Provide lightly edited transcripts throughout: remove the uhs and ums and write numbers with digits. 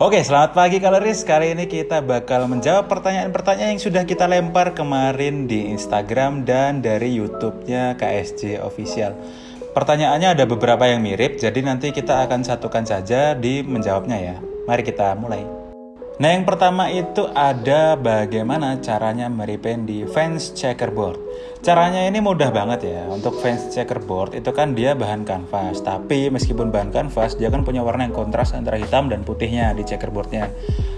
Oke, selamat pagi Coloris. Kali ini kita bakal menjawab pertanyaan-pertanyaan yang sudah kita lempar kemarin di Instagram dan dari YouTube-nya KSJ Official. Pertanyaannya ada beberapa yang mirip, jadi nanti kita akan satukan saja di menjawabnya ya. Mari kita mulai. Nah, yang pertama itu ada bagaimana caranya merepaint di fence checkerboard. Caranya ini mudah banget ya. Untuk fence checkerboard itu kan dia bahan kanvas, tapi meskipun bahan kanvas dia kan punya warna yang kontras antara hitam dan putihnya di checkerboardnya.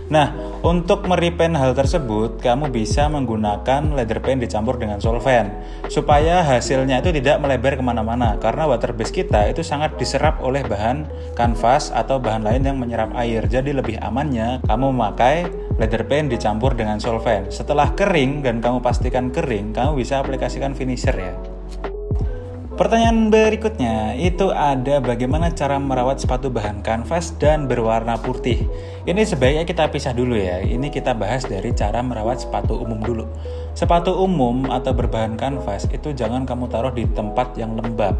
Nah, untuk merepaint hal tersebut kamu bisa menggunakan leather paint dicampur dengan solvent supaya hasilnya itu tidak melebar kemana-mana, karena water base kita itu sangat diserap oleh bahan kanvas atau bahan lain yang menyerap air. Jadi lebih amannya kamu memakai leather paint dicampur dengan solvent. Setelah kering dan kamu pastikan kering, kamu bisa aplikasikan finisher ya. Pertanyaan berikutnya itu ada bagaimana cara merawat sepatu bahan kanvas dan berwarna putih. Ini sebaiknya kita pisah dulu ya. Ini kita bahas dari cara merawat sepatu umum dulu. Sepatu umum atau berbahan kanvas itu jangan kamu taruh di tempat yang lembab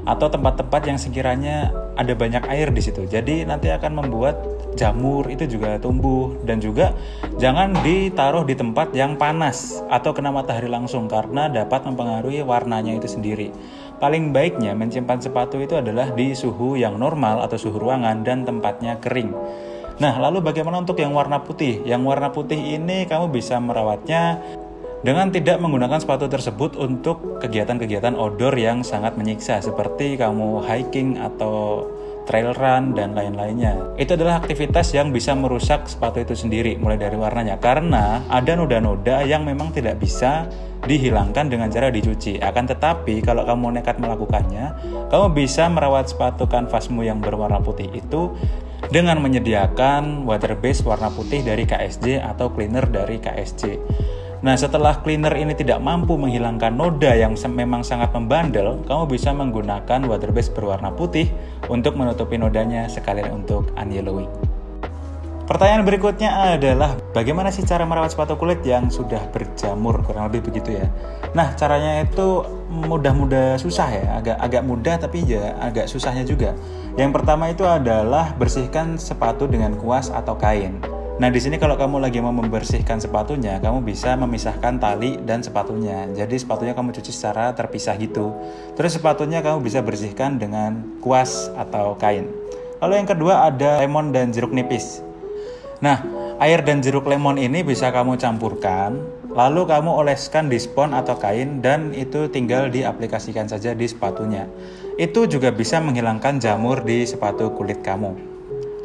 atau tempat-tempat yang sekiranya ada banyak air di situ. Jadi nanti akan membuat jamur itu juga tumbuh, dan juga jangan ditaruh di tempat yang panas atau kena matahari langsung karena dapat mempengaruhi warnanya itu sendiri. Paling baiknya menyimpan sepatu itu adalah di suhu yang normal atau suhu ruangan dan tempatnya kering. Nah, lalu bagaimana untuk yang warna putih? Yang warna putih ini kamu bisa merawatnya dengan tidak menggunakan sepatu tersebut untuk kegiatan-kegiatan outdoor yang sangat menyiksa seperti kamu hiking atau trail run dan lain-lainnya. Itu adalah aktivitas yang bisa merusak sepatu itu sendiri mulai dari warnanya, karena ada noda-noda yang memang tidak bisa dihilangkan dengan cara dicuci. Akan tetapi kalau kamu nekat melakukannya, kamu bisa merawat sepatu kanvasmu yang berwarna putih itu dengan menyediakan water base warna putih dari KSJ atau cleaner dari KSJ. Nah, setelah cleaner ini tidak mampu menghilangkan noda yang memang sangat membandel, kamu bisa menggunakan water base berwarna putih untuk menutupi nodanya sekalian untuk unyellowing. Pertanyaan berikutnya adalah bagaimana sih cara merawat sepatu kulit yang sudah berjamur, kurang lebih begitu ya. Nah, caranya itu mudah-mudah susah ya, agak mudah tapi ya agak susahnya juga. Yang pertama itu adalah bersihkan sepatu dengan kuas atau kain. Nah, di sini kalau kamu lagi mau membersihkan sepatunya, kamu bisa memisahkan tali dan sepatunya. Jadi sepatunya kamu cuci secara terpisah gitu. Terus sepatunya kamu bisa bersihkan dengan kuas atau kain. Lalu yang kedua ada lemon dan jeruk nipis. Nah, air dan jeruk lemon ini bisa kamu campurkan, lalu kamu oleskan di spons atau kain dan itu tinggal diaplikasikan saja di sepatunya. Itu juga bisa menghilangkan jamur di sepatu kulit kamu.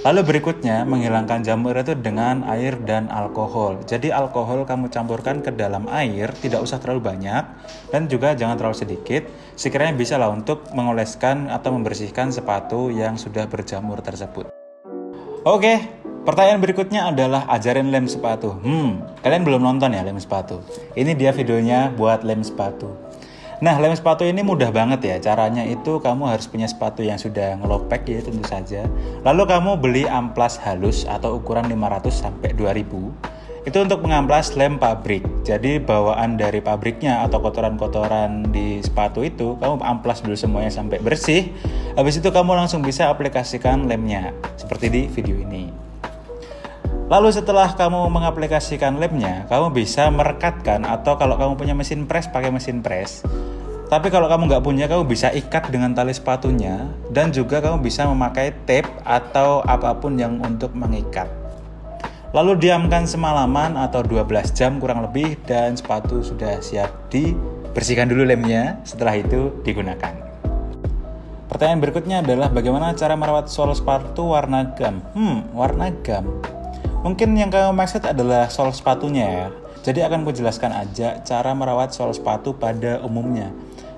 Lalu berikutnya, menghilangkan jamur itu dengan air dan alkohol. Jadi alkohol kamu campurkan ke dalam air, tidak usah terlalu banyak dan juga jangan terlalu sedikit. Sekiranya bisa lah untuk mengoleskan atau membersihkan sepatu yang sudah berjamur tersebut. Oke, pertanyaan berikutnya adalah ajarin lem sepatu. Kalian belum nonton ya lem sepatu? Ini dia videonya buat lem sepatu. Nah, lem sepatu ini mudah banget ya. Caranya itu kamu harus punya sepatu yang sudah ngelopek ya tentu saja. Lalu kamu beli amplas halus atau ukuran 500 sampai 2000. Itu untuk mengamplas lem pabrik. Jadi bawaan dari pabriknya atau kotoran-kotoran di sepatu itu kamu amplas dulu semuanya sampai bersih. Habis itu kamu langsung bisa aplikasikan lemnya seperti di video ini. Lalu setelah kamu mengaplikasikan lemnya, kamu bisa merekatkan atau kalau kamu punya mesin press, pakai mesin press. Tapi kalau kamu nggak punya, kamu bisa ikat dengan tali sepatunya dan juga kamu bisa memakai tape atau apapun yang untuk mengikat. Lalu diamkan semalaman atau 12 jam kurang lebih dan sepatu sudah siap dibersihkan dulu lemnya, setelah itu digunakan. Pertanyaan berikutnya adalah bagaimana cara merawat sol sepatu warna gam? Warna gam. Mungkin yang kamu maksud adalah sol sepatunya ya. Jadi akan kujelaskan aja cara merawat sol sepatu pada umumnya.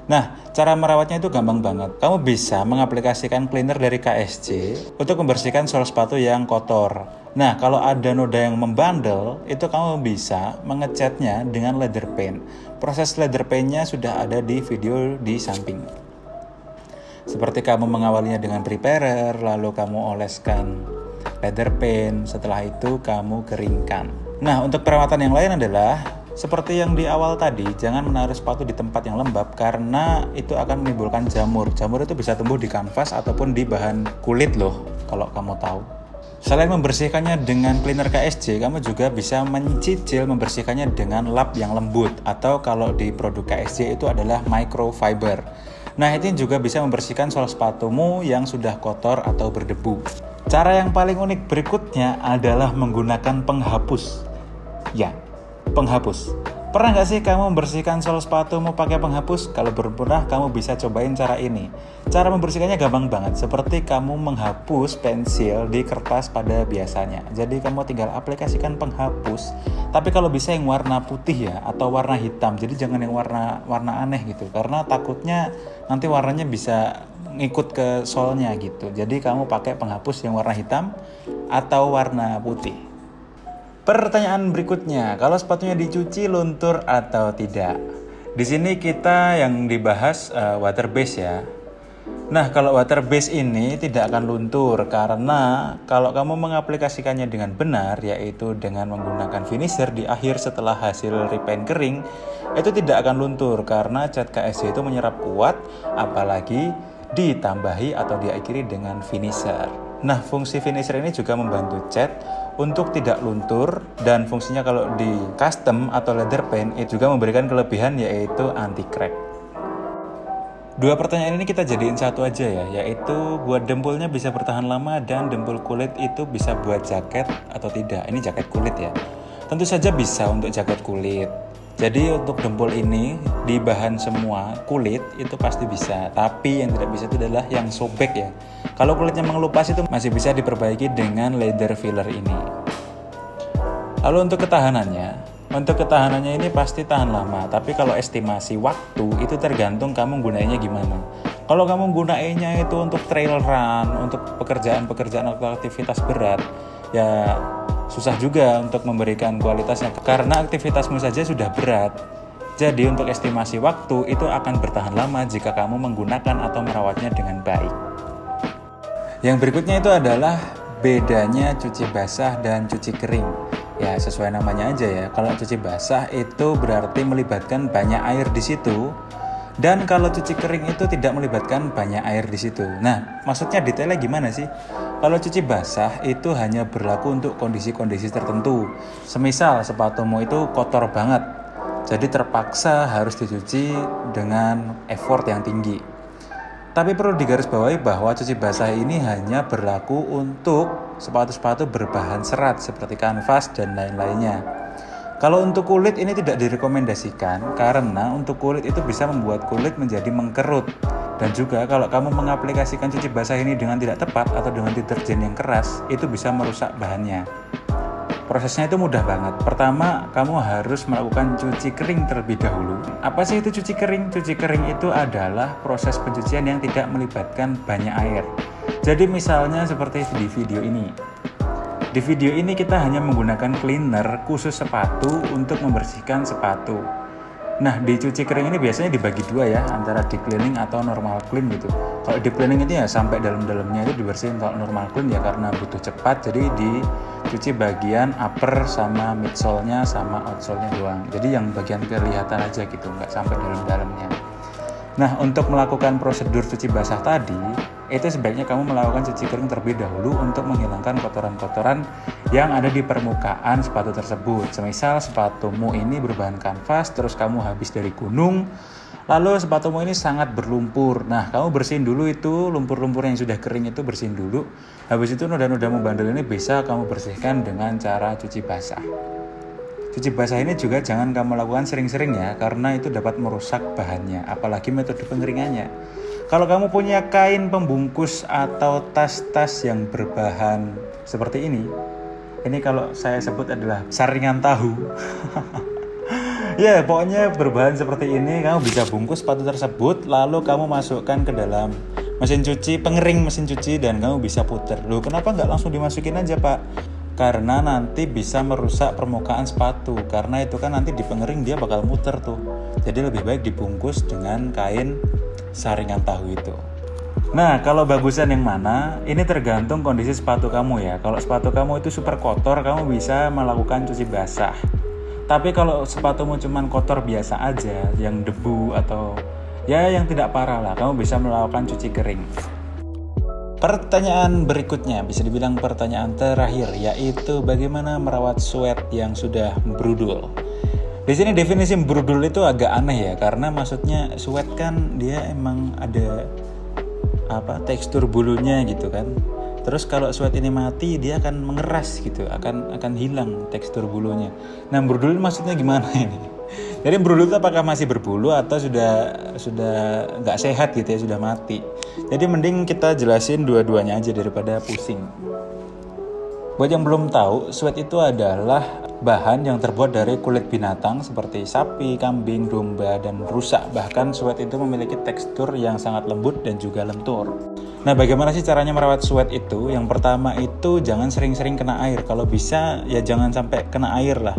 Nah, cara merawatnya itu gampang banget. Kamu bisa mengaplikasikan cleaner dari KSJ untuk membersihkan sol sepatu yang kotor. Nah, kalau ada noda yang membandel, itu kamu bisa mengecatnya dengan leather paint. Proses leather paintnya sudah ada di video di samping. Seperti kamu mengawalinya dengan preparer, lalu kamu oleskan leather paint, setelah itu kamu keringkan. Nah, untuk perawatan yang lain adalah seperti yang di awal tadi, jangan menaruh sepatu di tempat yang lembab karena itu akan menimbulkan jamur. Jamur itu bisa tumbuh di kanvas ataupun di bahan kulit loh, kalau kamu tahu. Selain membersihkannya dengan cleaner KSJ, kamu juga bisa mencicil membersihkannya dengan lap yang lembut, atau kalau di produk KSJ itu adalah microfiber. Nah, ini juga bisa membersihkan sol sepatumu yang sudah kotor atau berdebu. Cara yang paling unik berikutnya adalah menggunakan penghapus. Ya, penghapus. Pernah nggak sih kamu membersihkan sol sepatumu pakai penghapus? Kalau belum pernah, kamu bisa cobain cara ini. Cara membersihkannya gampang banget, seperti kamu menghapus pensil di kertas pada biasanya. Jadi kamu tinggal aplikasikan penghapus, tapi kalau bisa yang warna putih ya, atau warna hitam. Jadi jangan yang warna aneh gitu, karena takutnya nanti warnanya bisa ngikut ke solnya gitu. Jadi kamu pakai penghapus yang warna hitam atau warna putih. Pertanyaan berikutnya, kalau sepatunya dicuci luntur atau tidak? Di sini kita yang dibahas water base ya. Nah, kalau water base ini tidak akan luntur karena kalau kamu mengaplikasikannya dengan benar, yaitu dengan menggunakan finisher di akhir setelah hasil repaint kering, itu tidak akan luntur karena cat KSJ itu menyerap kuat, apalagi ditambahi atau diakhiri dengan finisher. Nah, fungsi finisher ini juga membantu cat untuk tidak luntur, dan fungsinya kalau di custom atau leather paint itu juga memberikan kelebihan yaitu anti crack. Dua pertanyaan ini kita jadiin satu aja ya, yaitu buat dempulnya bisa bertahan lama dan dempul kulit itu bisa buat jaket atau tidak. Ini jaket kulit ya. Tentu saja bisa untuk jaket kulit. Jadi untuk dempul ini di bahan semua kulit itu pasti bisa, tapi yang tidak bisa itu adalah yang sobek ya. Kalau kulitnya mengelupas itu masih bisa diperbaiki dengan leather filler ini. Lalu untuk ketahanannya ini pasti tahan lama, tapi kalau estimasi waktu itu tergantung kamu gunainya gimana. Kalau kamu gunainya itu untuk trail run, untuk pekerjaan atau aktivitas berat, ya susah juga untuk memberikan kualitasnya karena aktivitasmu saja sudah berat. Jadi untuk estimasi waktu itu akan bertahan lama jika kamu menggunakan atau merawatnya dengan baik. Yang berikutnya itu adalah bedanya cuci basah dan cuci kering. Ya, sesuai namanya aja ya. Kalau cuci basah itu berarti melibatkan banyak air di situ. Dan kalau cuci kering itu tidak melibatkan banyak air di situ. Nah, maksudnya detailnya gimana sih? Kalau cuci basah itu hanya berlaku untuk kondisi-kondisi tertentu. Semisal sepatumu itu kotor banget, jadi terpaksa harus dicuci dengan effort yang tinggi. Tapi perlu digarisbawahi bahwa cuci basah ini hanya berlaku untuk sepatu-sepatu berbahan serat seperti kanvas dan lain-lainnya. Kalau untuk kulit ini tidak direkomendasikan karena untuk kulit itu bisa membuat kulit menjadi mengkerut. Dan juga kalau kamu mengaplikasikan cuci basah ini dengan tidak tepat atau dengan deterjen yang keras, itu bisa merusak bahannya. Prosesnya itu mudah banget. Pertama, kamu harus melakukan cuci kering terlebih dahulu. Apa sih itu cuci kering? Cuci kering itu adalah proses pencucian yang tidak melibatkan banyak air. Jadi misalnya seperti di video ini. Di video ini kita hanya menggunakan cleaner khusus sepatu untuk membersihkan sepatu. Nah, di cuci kering ini biasanya dibagi dua ya, antara deep cleaning atau normal clean gitu. Kalau deep cleaning itu ya sampai dalam-dalamnya itu dibersihin. Kalau normal clean ya karena butuh cepat, jadi dicuci bagian upper sama midsole-nya sama outsole-nya doang. Jadi yang bagian kelihatan aja gitu, nggak sampai dalam-dalamnya. Nah, untuk melakukan prosedur cuci basah tadi, itu sebaiknya kamu melakukan cuci kering terlebih dahulu untuk menghilangkan kotoran-kotoran yang ada di permukaan sepatu tersebut. Semisal sepatumu ini berbahan kanvas, terus kamu habis dari gunung, lalu sepatumu ini sangat berlumpur. Nah, kamu bersihin dulu itu lumpur-lumpur yang sudah kering itu, bersihin dulu. Habis itu noda-noda membandel ini bisa kamu bersihkan dengan cara cuci basah. Cuci basah ini juga jangan kamu lakukan sering-sering ya, karena itu dapat merusak bahannya, apalagi metode pengeringannya. Kalau kamu punya kain pembungkus atau tas-tas yang berbahan seperti ini kalau saya sebut adalah saringan tahu. Ya, pokoknya berbahan seperti ini, kamu bisa bungkus sepatu tersebut, lalu kamu masukkan ke dalam mesin cuci, pengering mesin cuci, dan kamu bisa puter. Loh, kenapa nggak langsung dimasukin aja, Pak? Karena nanti bisa merusak permukaan sepatu, karena itu kan nanti di pengering dia bakal muter tuh. Jadi lebih baik dibungkus dengan kain saringan tahu itu. Nah, kalau bagusan yang mana? Ini tergantung kondisi sepatu kamu ya. Kalau sepatu kamu itu super kotor, kamu bisa melakukan cuci basah. Tapi kalau sepatumu cuman kotor biasa aja, yang debu atau ya yang tidak parah lah, kamu bisa melakukan cuci kering. Pertanyaan berikutnya, bisa dibilang pertanyaan terakhir, yaitu bagaimana merawat sweat yang sudah berudul. Di sini definisi berudul itu agak aneh ya, karena maksudnya sweat kan dia emang ada tekstur bulunya gitu kan. Terus kalau sweat ini mati, dia akan mengeras gitu, akan hilang tekstur bulunya. Nah, berudul maksudnya gimana ini? Jadi berudul itu apakah masih berbulu atau sudah nggak sehat gitu ya, sudah mati? Jadi mending kita jelasin dua-duanya aja daripada pusing. Buat yang belum tahu, sweat itu adalah bahan yang terbuat dari kulit binatang seperti sapi, kambing, domba, dan rusa. Bahkan sweat itu memiliki tekstur yang sangat lembut dan juga lentur. Nah, bagaimana sih caranya merawat sweat itu? Yang pertama itu jangan sering-sering kena air. Kalau bisa ya jangan sampai kena air lah.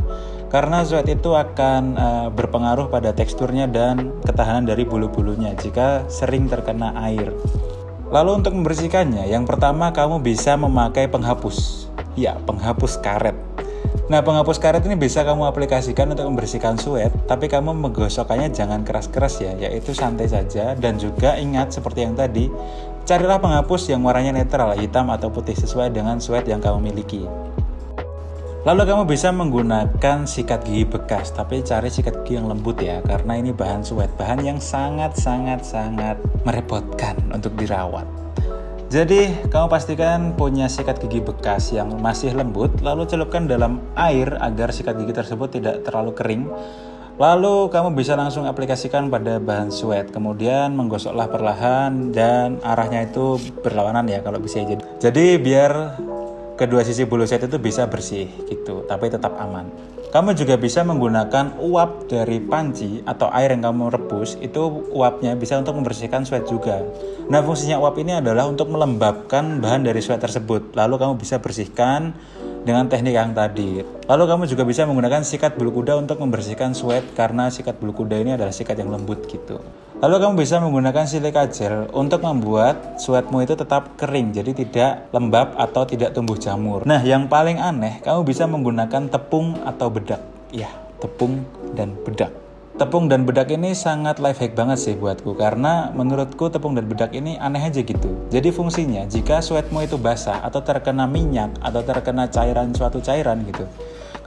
Karena sweat itu akan berpengaruh pada teksturnya dan ketahanan dari bulu-bulunya jika sering terkena air. Lalu untuk membersihkannya, yang pertama kamu bisa memakai penghapus. Ya, penghapus karet. Nah, penghapus karet ini bisa kamu aplikasikan untuk membersihkan sweat, tapi kamu menggosokkannya jangan keras-keras ya, yaitu santai saja. Dan juga ingat seperti yang tadi, carilah penghapus yang warnanya netral, hitam atau putih sesuai dengan sweat yang kamu miliki. Lalu kamu bisa menggunakan sikat gigi bekas, tapi cari sikat gigi yang lembut ya, karena ini bahan sweat, bahan yang sangat merepotkan untuk dirawat. Jadi kamu pastikan punya sikat gigi bekas yang masih lembut, lalu celupkan dalam air agar sikat gigi tersebut tidak terlalu kering. Lalu kamu bisa langsung aplikasikan pada bahan sweat, kemudian menggosoklah perlahan dan arahnya itu berlawanan ya kalau bisa. Jadi biar kedua sisi bulu sweat itu bisa bersih gitu, tapi tetap aman. Kamu juga bisa menggunakan uap dari panci atau air yang kamu rebus, itu uapnya bisa untuk membersihkan sweat juga. Nah, fungsinya uap ini adalah untuk melembabkan bahan dari sweat tersebut. Lalu kamu bisa bersihkan dengan teknik yang tadi. Lalu kamu juga bisa menggunakan sikat bulu kuda untuk membersihkan sweat, karena sikat bulu kuda ini adalah sikat yang lembut gitu. Lalu kamu bisa menggunakan silika gel untuk membuat sweatmu itu tetap kering, jadi tidak lembab atau tidak tumbuh jamur. Nah, yang paling aneh, kamu bisa menggunakan tepung atau bedak. Ya, tepung dan bedak. Tepung dan bedak ini sangat life hack banget sih buatku, karena menurutku tepung dan bedak ini aneh aja gitu. Jadi fungsinya, jika sweatmu itu basah atau terkena minyak atau terkena suatu cairan gitu,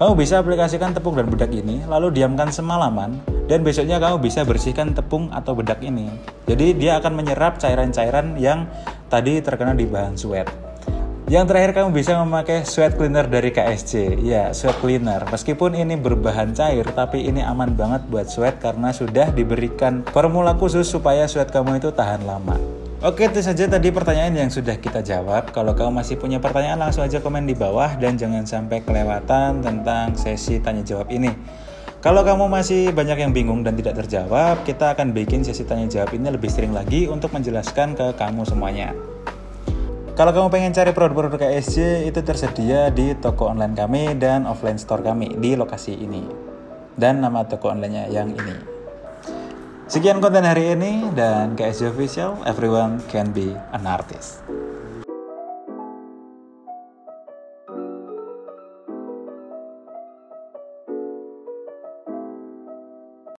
kamu bisa aplikasikan tepung dan bedak ini, lalu diamkan semalaman, dan besoknya kamu bisa bersihkan tepung atau bedak ini. Jadi dia akan menyerap cairan-cairan yang tadi terkena di bahan sweat. Yang terakhir, kamu bisa memakai sweat cleaner dari KSC. Ya, sweat cleaner. Meskipun ini berbahan cair, tapi ini aman banget buat sweat karena sudah diberikan formula khusus supaya sweat kamu itu tahan lama. Oke, itu saja tadi pertanyaan yang sudah kita jawab. Kalau kamu masih punya pertanyaan, langsung aja komen di bawah dan jangan sampai kelewatan tentang sesi tanya jawab ini. Kalau kamu masih banyak yang bingung dan tidak terjawab, kita akan bikin sesi tanya jawab ini lebih sering lagi untuk menjelaskan ke kamu semuanya. Kalau kamu pengen cari produk-produk KSC, itu tersedia di toko online kami dan offline store kami di lokasi ini. Dan nama toko online-nya yang ini. Sekian konten hari ini, dan KSC Official, everyone can be an artist.